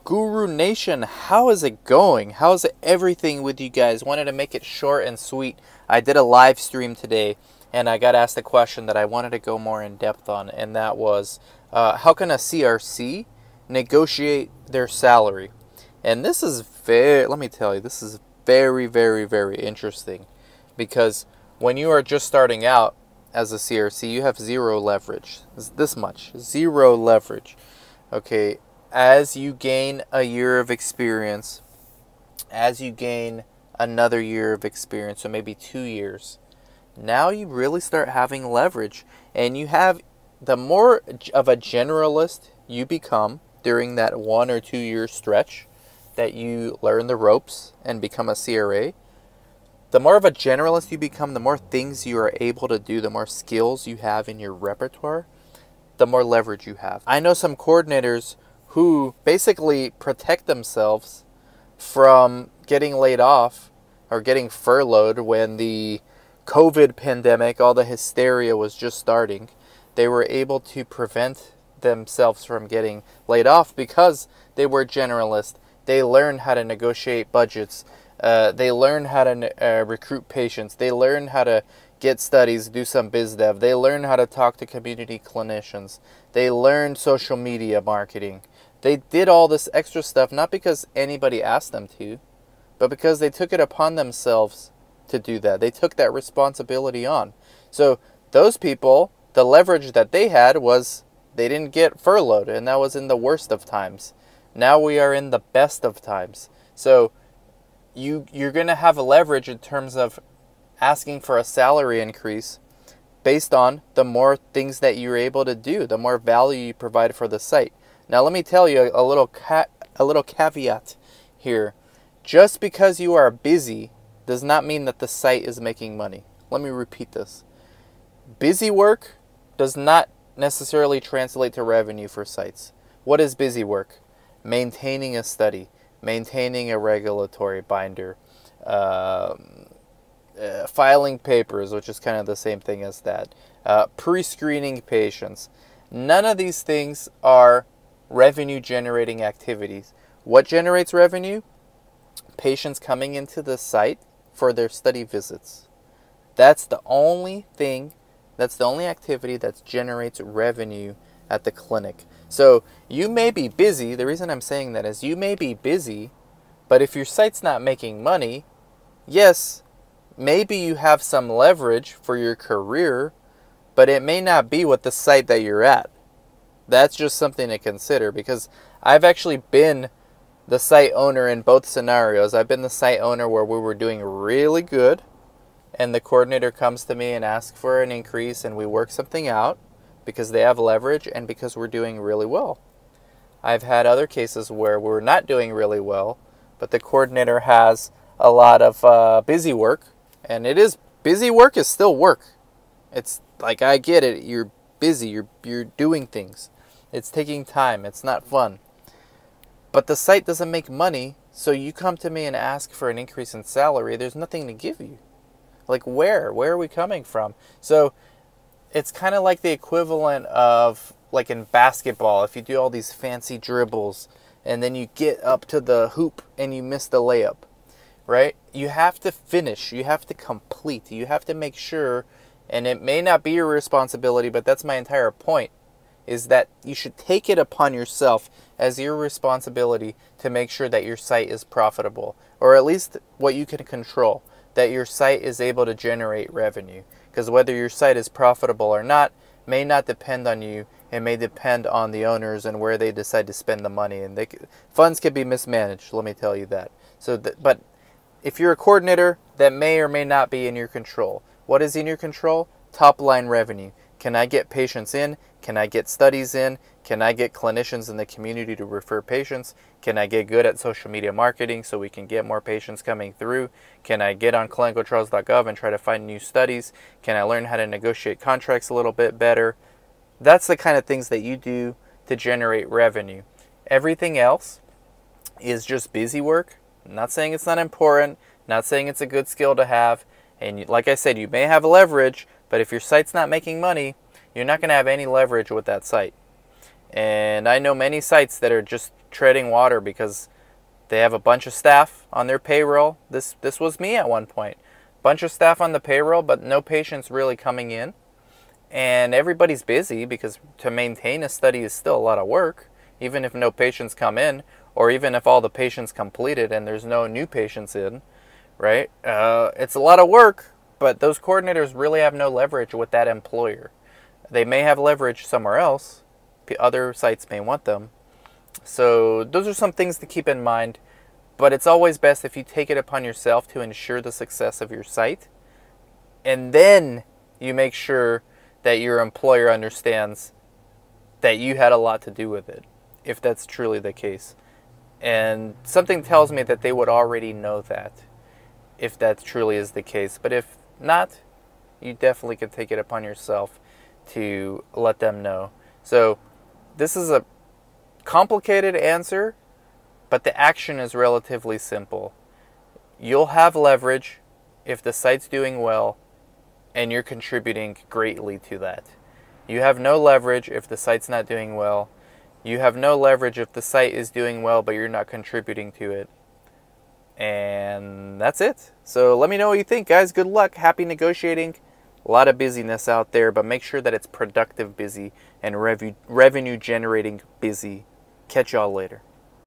Guru Nation, how is it going? How's everything with you guys? Wanted to make it short and sweet. I did a live stream today and I got asked a question that I wanted to go more in depth on, and that was how can a CRC negotiate their salary? And this is let me tell you, this is very, very, very interesting, because when you are just starting out as a CRC, you have zero leverage. This much, zero leverage. Okay, as you gain a year of experience, as you gain another year of experience, so maybe 2 years, now you really start having leverage. And you have, the more of a generalist you become during that 1 or 2 year stretch that you learn the ropes and become a CRA, the more of a generalist you become, the more things you are able to do, the more skills you have in your repertoire, the more leverage you have. I know some coordinators who basically protect themselves from getting laid off or getting furloughed when the COVID pandemic, all the hysteria was just starting. They were able to prevent themselves from getting laid off because they were generalists. They learned how to negotiate budgets. They learned how to recruit patients. They learned how to get studies, do some biz dev. They learned how to talk to community clinicians. They learned social media marketing. They did all this extra stuff not because anybody asked them to, but because they took it upon themselves to do that. They took that responsibility on. So those people, the leverage that they had was they didn't get furloughed, and that was in the worst of times. Now we are in the best of times. So you're going to have a leverage in terms of asking for a salary increase based on the more things that you're able to do, the more value you provide for the site. Now let me tell you a little caveat here. Just because you are busy does not mean that the site is making money. Let me repeat this. Busy work does not necessarily translate to revenue for sites. What is busy work? Maintaining a study, maintaining a regulatory binder, filing papers, which is kind of the same thing as that, pre-screening patients. None of these things are revenue generating activities. What generates revenue? Patients coming into the site for their study visits. That's the only thing, that's the only activity that generates revenue at the clinic. So you may be busy. The reason I'm saying that is you may be busy, but if your site's not making money, yes, maybe you have some leverage for your career, but it may not be with the site that you're at. That's just something to consider, because I've actually been the site owner in both scenarios. I've been the site owner where we were doing really good and the coordinator comes to me and asks for an increase and we work something out because they have leverage and because we're doing really well. I've had other cases where we're not doing really well, but the coordinator has a lot of busy work, and it is, busy work is still work. It's like, I get it, you're busy, you're doing things. It's taking time, it's not fun. But the site doesn't make money, so you come to me and ask for an increase in salary, there's nothing to give you. Like, where are we coming from? So it's kind of like the equivalent of, like in basketball, if you do all these fancy dribbles and then you get up to the hoop and you miss the layup, right? You have to finish, you have to complete, you have to make sure, and it may not be your responsibility, but that's my entire point, is that you should take it upon yourself as your responsibility to make sure that your site is profitable, or at least what you can control, that your site is able to generate revenue. Because whether your site is profitable or not may not depend on you. It may depend on the owners and where they decide to spend the money. And funds can be mismanaged, let me tell you that. But if you're a coordinator, that may or may not be in your control. What is in your control? Top line revenue. Can I get patients in? Can I get studies in? Can I get clinicians in the community to refer patients? Can I get good at social media marketing so we can get more patients coming through? Can I get on clinicaltrials.gov and try to find new studies? Can I learn how to negotiate contracts a little bit better? That's the kind of things that you do to generate revenue. Everything else is just busy work. I'm not saying it's not important, not saying it's a good skill to have. And like I said, you may have leverage, but if your site's not making money, you're not going to have any leverage with that site. And I know many sites that are just treading water because they have a bunch of staff on their payroll. This was me at one point. Bunch of staff on the payroll, but no patients really coming in. And everybody's busy because to maintain a study is still a lot of work, even if no patients come in, or even if all the patients completed and there's no new patients in, right? It's a lot of work, but those coordinators really have no leverage with that employer. They may have leverage somewhere else. Other sites may want them. So those are some things to keep in mind, but it's always best if you take it upon yourself to ensure the success of your site, and then you make sure that your employer understands that you had a lot to do with it, if that's truly the case. And something tells me that they would already know that, if that truly is the case. But if not, you definitely can take it upon yourself to let them know. So this is a complicated answer, but the action is relatively simple. You'll have leverage if the site's doing well and you're contributing greatly to that. You have no leverage if the site's not doing well. You have no leverage if the site is doing well but you're not contributing to it. And that's it. So let me know what you think, guys. Good luck. Happy negotiating. A lot of busyness out there, but make sure that it's productive busy and revenue generating busy. Catch y'all later.